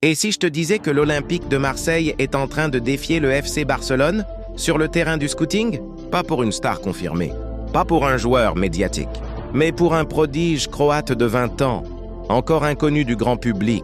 Et si je te disais que l'Olympique de Marseille est en train de défier le FC Barcelone sur le terrain du scouting? Pas pour une star confirmée, pas pour un joueur médiatique, mais pour un prodige croate de 20 ans, encore inconnu du grand public,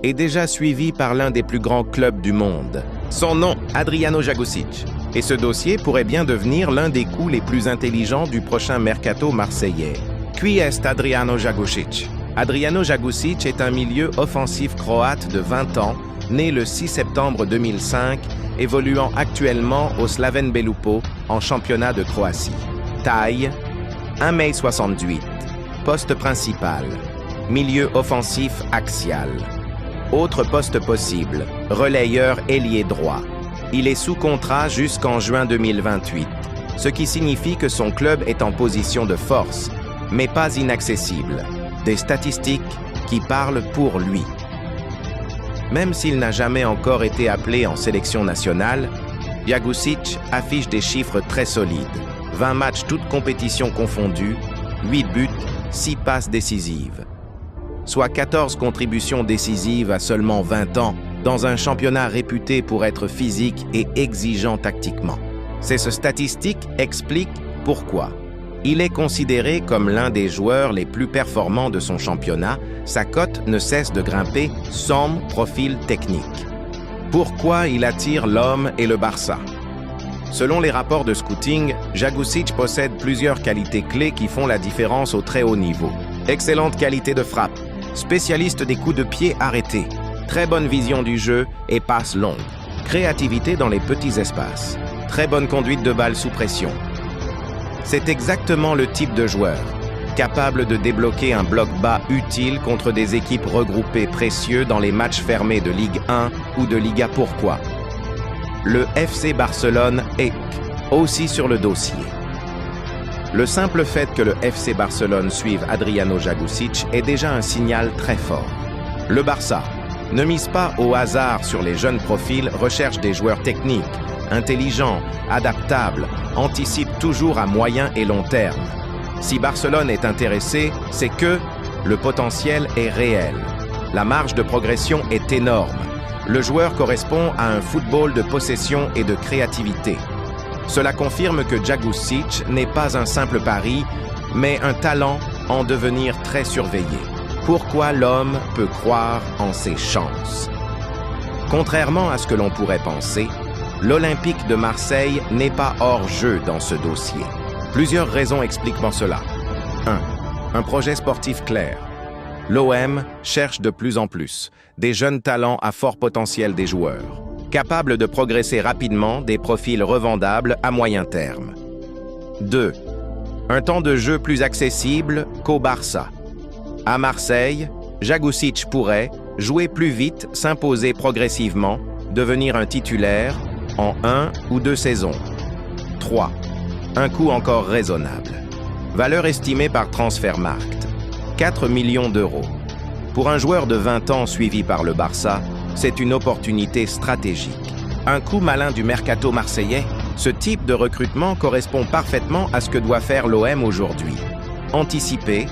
et déjà suivi par l'un des plus grands clubs du monde. Son nom, Adriano Jagusic. Et ce dossier pourrait bien devenir l'un des coups les plus intelligents du prochain mercato marseillais. Qui est Adriano Jagusic? Adriano Jagusic est un milieu offensif croate de 20 ans, né le 6 septembre 2005, évoluant actuellement au Slaven Belupo en championnat de Croatie. Taille, 1,68 m. Poste principal, milieu offensif axial. Autre poste possible, relayeur ailier droit. Il est sous contrat jusqu'en juin 2028, ce qui signifie que son club est en position de force, mais pas inaccessible. Des statistiques qui parlent pour lui. Même s'il n'a jamais encore été appelé en sélection nationale, Jagusic affiche des chiffres très solides. 20 matchs toutes compétitions confondues, 8 buts, 6 passes décisives. Soit 14 contributions décisives à seulement 20 ans, dans un championnat réputé pour être physique et exigeant tactiquement. Ces statistiques expliquent pourquoi. Il est considéré comme l'un des joueurs les plus performants de son championnat. Sa cote ne cesse de grimper sans profil technique. Pourquoi il attire l'homme et le Barça? Selon les rapports de scouting, Jagusic possède plusieurs qualités clés qui font la différence au très haut niveau. Excellente qualité de frappe, spécialiste des coups de pied arrêtés, très bonne vision du jeu et passe longue, créativité dans les petits espaces, très bonne conduite de balle sous pression. C'est exactement le type de joueur, capable de débloquer un bloc bas utile contre des équipes regroupées précieux dans les matchs fermés de Ligue 1 ou de Liga. Pourquoi? Le FC Barcelone est aussi sur le dossier. Le simple fait que le FC Barcelone suive Adriano Jagusic est déjà un signal très fort. Le Barça ne mise pas au hasard sur les jeunes profils, recherche des joueurs techniques, intelligents, adaptables, anticipe toujours à moyen et long terme. Si Barcelone est intéressé, c'est que le potentiel est réel. La marge de progression est énorme. Le joueur correspond à un football de possession et de créativité. Cela confirme que Jagusic n'est pas un simple pari, mais un talent en devenir très surveillé. Pourquoi l'homme peut croire en ses chances? Contrairement à ce que l'on pourrait penser, l'Olympique de Marseille n'est pas hors jeu dans ce dossier. Plusieurs raisons expliquent cela. 1. Un projet sportif clair. L'OM cherche de plus en plus des jeunes talents à fort potentiel des joueurs, capables de progresser rapidement, des profils revendables à moyen terme. 2. Un temps de jeu plus accessible qu'au Barça. À Marseille, Jagusic pourrait jouer plus vite, s'imposer progressivement, devenir un titulaire en 1 ou 2 saisons. 3. Un coût encore raisonnable. Valeur estimée par Transfermarkt, 4 millions d'euros. Pour un joueur de 20 ans suivi par le Barça, c'est une opportunité stratégique. Un coup malin du mercato marseillais, ce type de recrutement correspond parfaitement à ce que doit faire l'OM aujourd'hui. Anticiper,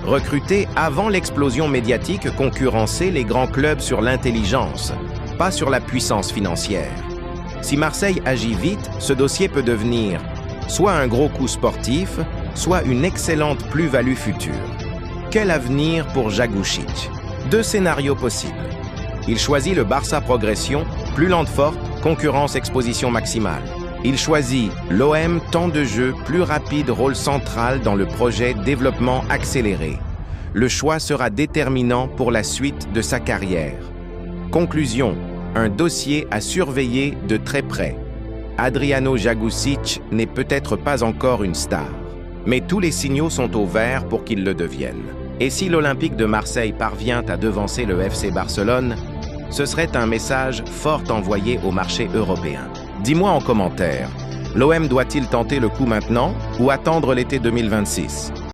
recruter avant l'explosion médiatique, concurrencer les grands clubs sur l'intelligence, pas sur la puissance financière. Si Marseille agit vite, ce dossier peut devenir soit un gros coup sportif, soit une excellente plus-value future. Quel avenir pour Jagusic? 2 scénarios possibles. Il choisit le Barça progression, plus lente forte, concurrence exposition maximale. Il choisit l'OM temps de jeu, plus rapide, rôle central dans le projet développement accéléré. Le choix sera déterminant pour la suite de sa carrière. Conclusion, un dossier à surveiller de très près. Adriano Jagusic n'est peut-être pas encore une star, mais tous les signaux sont au vert pour qu'il le devienne. Et si l'Olympique de Marseille parvient à devancer le FC Barcelone, ce serait un message fort envoyé au marché européen. Dis-moi en commentaire, l'OM doit-il tenter le coup maintenant ou attendre l'été 2026?